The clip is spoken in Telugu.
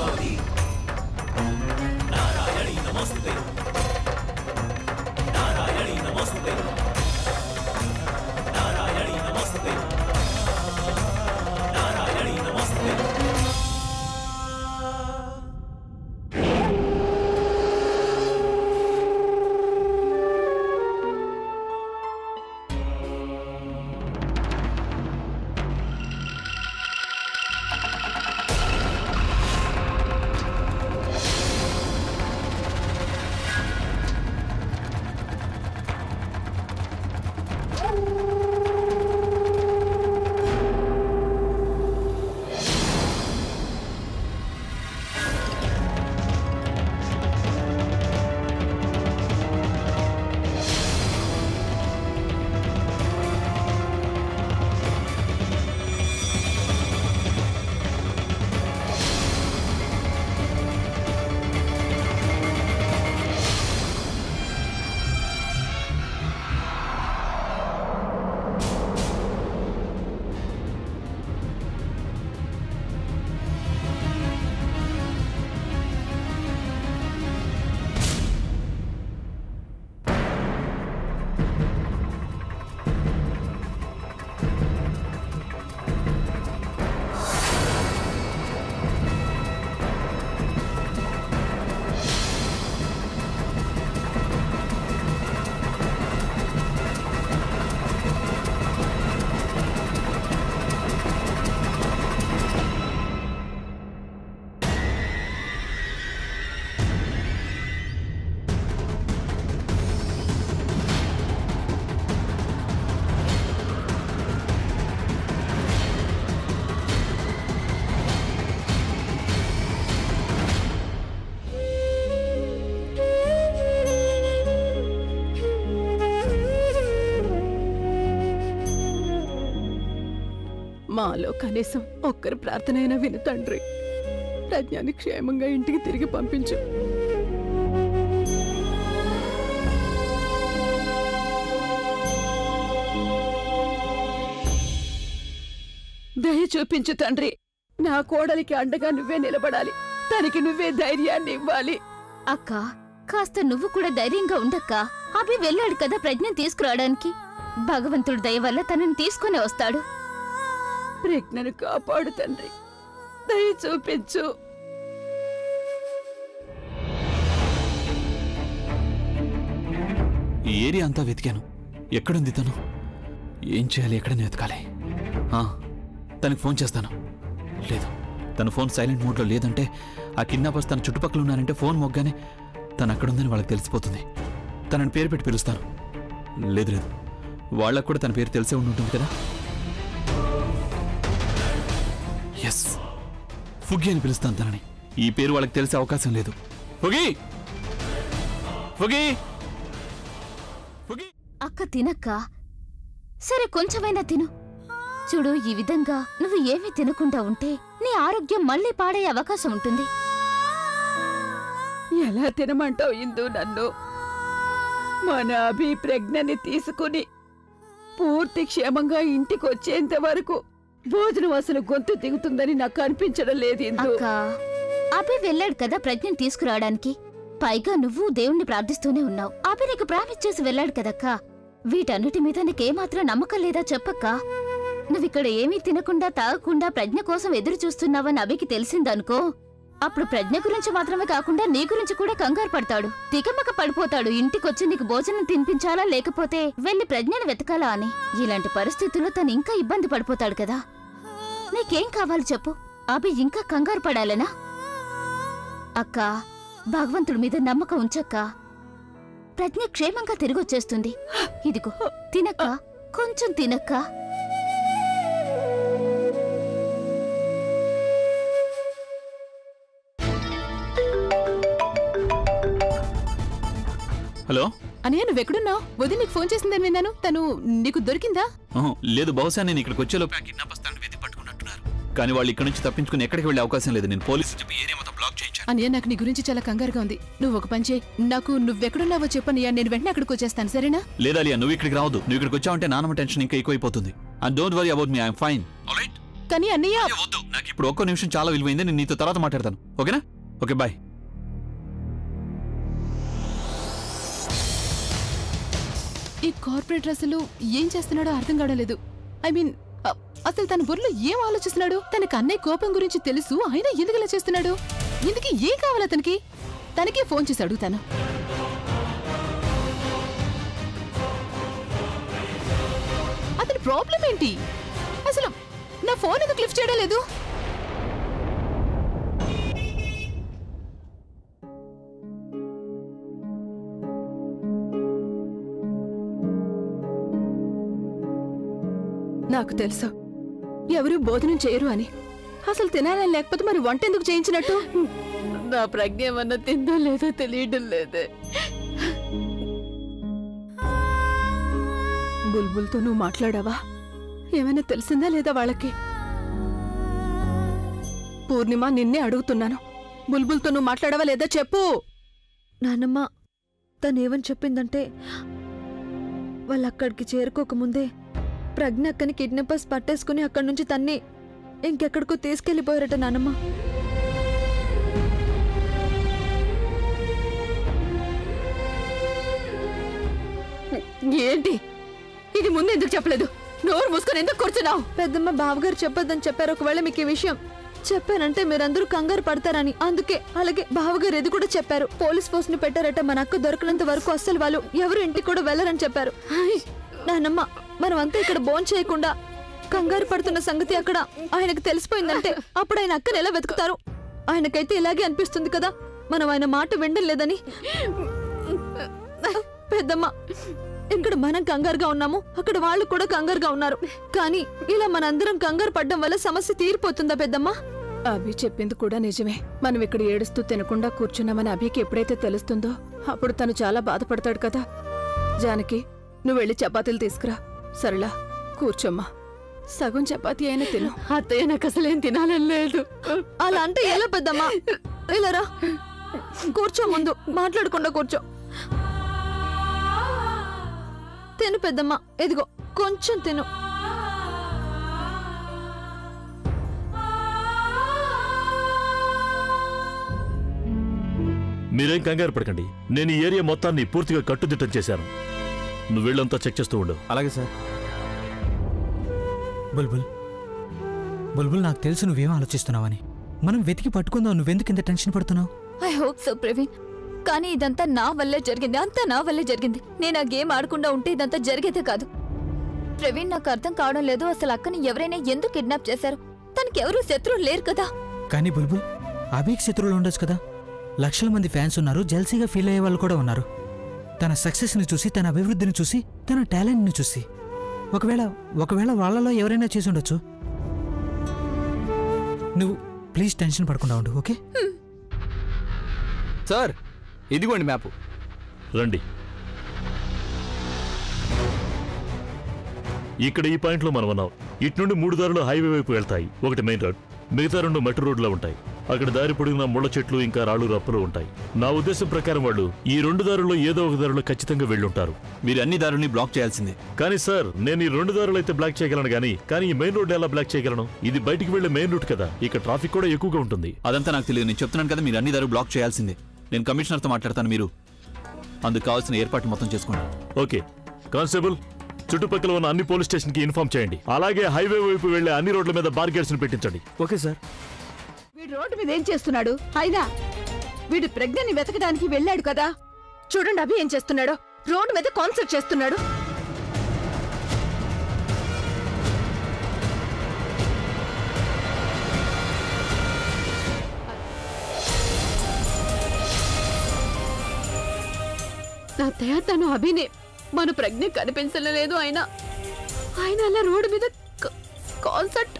गौरी नारायणी नमोस्तुते नारायणी नमोस्तुते नारायणी नमोस्तुते नारायणी नमोस्तुते మాలో కనీసం ఒక్కరి ప్రార్థనైనా విను తండ్రి. ప్రజ్ఞాని క్షేమంగా ఇంటికి తిరిగి పంపించు. దయ చూపించు తండ్రి. నా కోడలికి అండగా నువ్వే నిలబడాలి. తనకి నువ్వే ధైర్యాన్ని ఇవ్వాలి. అక్క, కాస్త నువ్వు కూడా ధైర్యంగా ఉండక్క. అభి వెళ్ళాడు కదా ప్రజ్ఞను తీసుకురావడానికి. భగవంతుడు దయ వల్ల తనని తీసుకునే వస్తాడు. ప్రజ్ఞను కాపాడు తండ్రి. దయ చూపించు. ఈ ఏరియా అంతా వెతికాను. ఎక్కడుంది తను? ఏం చేయాలి? ఎక్కడని వెతకాలి? తనకి ఫోన్ చేస్తాను. లేదు, తన ఫోన్ సైలెంట్ మోడ్లో లేదంటే ఆ కిడ్నాపర్స్ తన చుట్టుపక్కల ఉన్నారంటే ఫోన్ మొగ్గానే తను అక్కడుందని వాళ్ళకి తెలిసిపోతుంది. తనని పేరు పెట్టి పిలుస్తాను. లేదు లేదు, వాళ్ళకు కూడా తన పేరు తెలిసే ఉంటుంది కదా. ఎస్, ఫుగి అని పిలుస్తాను తనని. ఈ పేరు వాళ్ళకి తెలిసే అవకాశం లేదు. ఫుగి, ఫుగి, ఫుగి. అక్క తినక్క. సరే, కొంచెమైనా తిను. చూడు, ఈ విధంగా నువ్వు ఏమీ తినకుండా ఉంటే నీ ఆరోగ్యం మళ్ళీ పాడే అవకాశం ఉంటుంది. ఎలా తినమంటావు ఇందు నన్ను? మన అభి ప్రజ్ఞని తీసుకుని పూర్తి క్షేమంగా ఇంటికి వచ్చేంత వరకు భోజనం అసలు గొంతు దిగుతుందని నాకు అనిపించడం లేదు ఇందు. అక్క, అభి వెళ్ళాడు కదా ప్రజ్ఞని తీసుకురావడానికి. పైగా నువ్వు దేవుణ్ణి ప్రార్థిస్తూనే ఉన్నావు. అభి నీకు ప్రామిస్ చేసి వెళ్ళాడు కదక్క. వీటన్నిటి మీద నీకేమాత్రం నమ్మకం లేదా చెప్పక్క? నువ్విక్కడ ఏమీ తినకుండా తాగకుండా ప్రజ్ఞ కోసం ఎదురు చూస్తున్నావని అభికి తెలిసిందనుకో, అప్పుడు ప్రజ్ఞ గురించి మాత్రమే కాకుండా నీ గురించి కూడా కంగారు పడతాడు. తికమక పడిపోతాడు. ఇంటికొచ్చి నీకు భోజనం తినిపించాలా లేకపోతే వెళ్లి ప్రజ్ఞని వెతకాలా అని. ఇలాంటి పరిస్థితుల్లో తను ఇంకా ఇబ్బంది పడిపోతాడు కదా. నీకేం కావాలి చెప్పు? అభి ఇంకా కంగారు పడాలనా? అక్క, భగవంతుడి మీద నమ్మకం ఉంచక్క. ప్రజ్ఞ క్షేమంగా తిరిగొచ్చేస్తుంది. ఇదిగో తినక్క, కొంచెం తినక్క. హలో అన్నయ్య, నువ్వెక్కడున్నావు? వదిన నీకు ఫోన్ చేసిందని విన్నాను. తను నీకు దొరికిందా? లేదు, బహుశా నేను ఇక్కడికి వచ్చేలోపు కిడ్నాపర్స్ తనని వెతికి పట్టుకున్నట్టున్నారు. కానీ వాళ్ళు ఇక్కడ నుంచి తప్పించుకుని ఎక్కడికి వెళ్ళే అవకాశం లేదు. నేను పోలీసు చెప్పి ఏరియా మొత్తం బ్లాక్ చేయించాను. అన్నయ్య, నాకు నీ గురించి చాలా కంగారుగా ఉంది. నువ్వు ఒక పని చేయి, నాకు నువ్వెక్కడున్నావో చెప్పన్నయ్య, నేను వెంటనే అక్కడికి వచ్చేస్తాను, సరేనా? లేదా అలియా, నువ్వు ఇక్కడికి రావద్దు. నువ్వు ఇక్కడికి వచ్చావంటే నానమ్మ టెన్షన్ ఇంకా ఎక్కువైపోతుంది. And don't worry about me, I'm fine. Alright? కానీ అన్నయ్య వద్దు, నాకు ఇప్పుడు ఒక్క నిమిషం చాలా విలువైంది. నేను నీతో తర్వాత మాట్లాడతాను, ఓకేనా? Okay, bye. ఈ కార్పొరేటర్ అసలు ఏం చేస్తున్నాడో అర్థం కావలేదు. ఐ మీన్ అసలు తన బుర్రలో ఏం ఆలోచిస్తున్నాడు? తనకు అన్నయ్య కోపం గురించి తెలుసు, ఆయన ఎందుకు ఇలా చేస్తున్నాడు? ఎందుకు ఏం కావాలి అతనికి? తనకే ఫోన్ చేసి అడుగుతాను. అతని ప్రాబ్లం ఏంటి? అసలు నా ఫోన్ ఎందుకు లిఫ్ట్ చేయడం లేదు? నాకు తెలుసు ఎవరు భోజనం చేయరు అని. అసలు తినాలని లేకపోతే మరి వంట ఎందుకు చేయించినట్టు? నా ప్రజ్ఞ ఏమన్నా తిందో లేదో తెలియడం లేదే. బుల్బుల్తో నువ్వు మాట్లాడావా? ఏమైనా తెలిసిందా లేదా వాళ్ళకి? పూర్ణిమ, నిన్నే అడుగుతున్నాను. బుల్బుల్తో నువ్వు మాట్లాడావా లేదా చెప్పు. నానమ్మ తనేమని చెప్పిందంటే వాళ్ళక్కడికి చేరుకోకముందే ప్రజ్ఞ అక్కని కిడ్నాపర్స్ పట్టేసుకుని అక్కడి నుంచి తన్ని ఇంకెక్కడికో తీసుకెళ్లిపోయారట నానమ్మ. ఏంటి ఇది? ముందు ఎందుకు చెప్పలేదు? నోరు మూసుకొని ఎందుకు కూర్చున్నావు? పెద్దమ్మ బావగారు చెప్పొద్దని చెప్పారు. ఒకవేళ మీకు ఈ విషయం చెప్పానంటే మీరందరూ కంగారు పడతారని. అందుకే. అలాగే బావగారు ఇది కూడా చెప్పారు. పోలీస్ ఫోర్స్ ని పెట్టారట. మన అక్క దొరకనంత వరకు అస్సలు వాళ్ళు ఎవరు ఇంటికి కూడా వెళ్లరని చెప్పారు. నానమ్మ మనం అంతా ఇక్కడ బోన్ చేయకుండా కంగారు పడుతున్న సంగతి అక్కడ ఆయనకు తెలిసిపోయిందంటే అప్పుడు ఆయన అక్కని ఎలా వెతుకుతారు? ఆయనకైతే ఇలాగే అనిపిస్తుంది కదా, మనం ఆయన మాట వినడం లేదని. పెద్దమ్మ, ఇక్కడ మనం కంగారుగా ఉన్నాము, అక్కడ వాళ్ళు కూడా కంగారుగా ఉన్నారు. కానీ ఇలా మనందరం కంగారు పడ్డం వల్ల సమస్య తీరిపోతుందా పెద్దమ్మ? అభి చెప్పింది కూడా నిజమే. మనం ఇక్కడ ఏడుస్తూ తినకుండా కూర్చున్నామని అభికి ఎప్పుడైతే తెలుస్తుందో అప్పుడు తను చాలా బాధపడతాడు కదా. జానకి, నువ్వు వెళ్ళి చపాతీలు తీసుకురా. సరళ, కూర్చోమ్మా. సగం చపాతీ అయినా తిను. అత్తయ్య, నాకు అసలేం తినాలని లేదు. అలా అంటే ఎలా పెద్దమ్మ? ఇలా రా, కూర్చో. ముందు మాట్లాడకుండా కూర్చో. తిను పెద్దమ్మ, ఇదిగో కొంచెం తిను. మీరేం కంగారు పడకండి. నేను ఈ ఏరియా మొత్తాన్ని పూర్తిగా కట్టుదిట్టం చేశాను. నువ్వు వీళ్ళంతా చెక్ చేస్తూ ఉండు. అలాగే సార్. బుల్బుల్, బుల్బుల్, నాకు తెలుసు నువ్వేం ఆలోచిస్తున్నావని. మనం వెతికి పట్టుకుందాం. నువ్వెందుకు ఇంత టెన్షన్ పడుతున్నావు? I hope so Praveen. కానీ ఇదంతా నా వల్లే జరిగింది. అంతా నా వల్లే జరిగింది. నేను ఆ గేమ్ ఆడకుండా ఉంటే ఇదంతా జరిగేదే కాదు. ప్రవీణ్, నాకు అర్థం కావడం లేదు. అసలు అక్కని ఎవరైనా ఎందుకు కిడ్నాప్ చేశారు? తనకి ఎవరూ శత్రువులు లేరు కదా. కానీ బుల్బుల్, అభికి శత్రువులు ఉండొచ్చు కదా. లక్షల మంది ఫ్యాన్స్ ఉన్నారు. జల్సీగా ఫీల్ అయ్యే వాళ్ళు కూడా ఉన్నారు. తన సక్సెస్ని చూసి, తన అభివృద్ధిని చూసి, తన టాలెంట్ని చూసి. ఒకవేళ వాళ్ళలో ఎవరైనా చేసి ఉండొచ్చు. నువ్వు ప్లీజ్ టెన్షన్ పడకుండా ఉండు, ఓకే? సార్, ఇదిగోండి మ్యాప్. రండి. ఇక్కడ ఈ పాయింట్లో మనం ఉన్నాం. ఇటు నుండి 3 దారులు హైవే వైపు వెళ్తాయి. ఒకటి మెయిన్ రోడ్, మిగతా 2 మెట్రో రోడ్లో ఉంటాయి. అక్కడ దారి పొడిగిన ముళ్ళ చెట్లు ఇంకా రాళ్ళు రప్పలు ఉంటాయి. నా ఉద్దేశం ప్రకారం వాళ్ళు ఈ 2 దారుల్లో ఏదో ఒక దారిలో ఖచ్చితంగా వెళ్ళుంటారు. మీరు అన్ని దారుల్ని బ్లాక్ చేయాల్సిందే. కానీ సార్, నేను ఈ 2 దారులు అయితే బ్లాక్ చేయగలను కానీ ఈ మెయిన్ రోడ్ ఎలా బ్లాక్ చేయగలను? ఇది బయటికి వెళ్లే మెయిన్ రూట్ కదా. ఇక్కడ ట్రాఫిక్ కూడా ఎక్కువగా ఉంటుంది. అదంతా నాకు తెలియదు. నేను చెప్తున్నాను కదా, మీరు అన్ని దారులు బ్లాక్ చేయాల్సిందే. నేను కమిషనర్తో మాట్లాడతాను. మీరు అందుకు కావాల్సిన ఏర్పాట్లు మొత్తం చేసుకోండి. ఓకే కానిస్టేబుల్, చుట్టుపక్కల ఉన్న అన్ని పోలీస్ స్టేషన్ కి ఇన్ఫార్మ్ చేయండి. అలాగే హైవే వైపు వెళ్లే అన్ని రోడ్ల మీద బార్గేట్స్ ని పెట్టించండి. Okay sir. వీడు రోడ్డు మీద ఏం చేస్తున్నాడు? అయినా వీడు ప్రజ్ఞని వెతకడానికి వెళ్ళాడు కదా. చూడండి అభి ఏం చేస్తున్నాడో. రోడ్డు మీద కాన్సర్ట్ చేస్తున్నాడు. అత్తయ్య, తను అభినే. మన ప్రజ్ఞ కనిపించలేదు. ఆయన అలా రోడ్డు మీద కాన్సర్ట్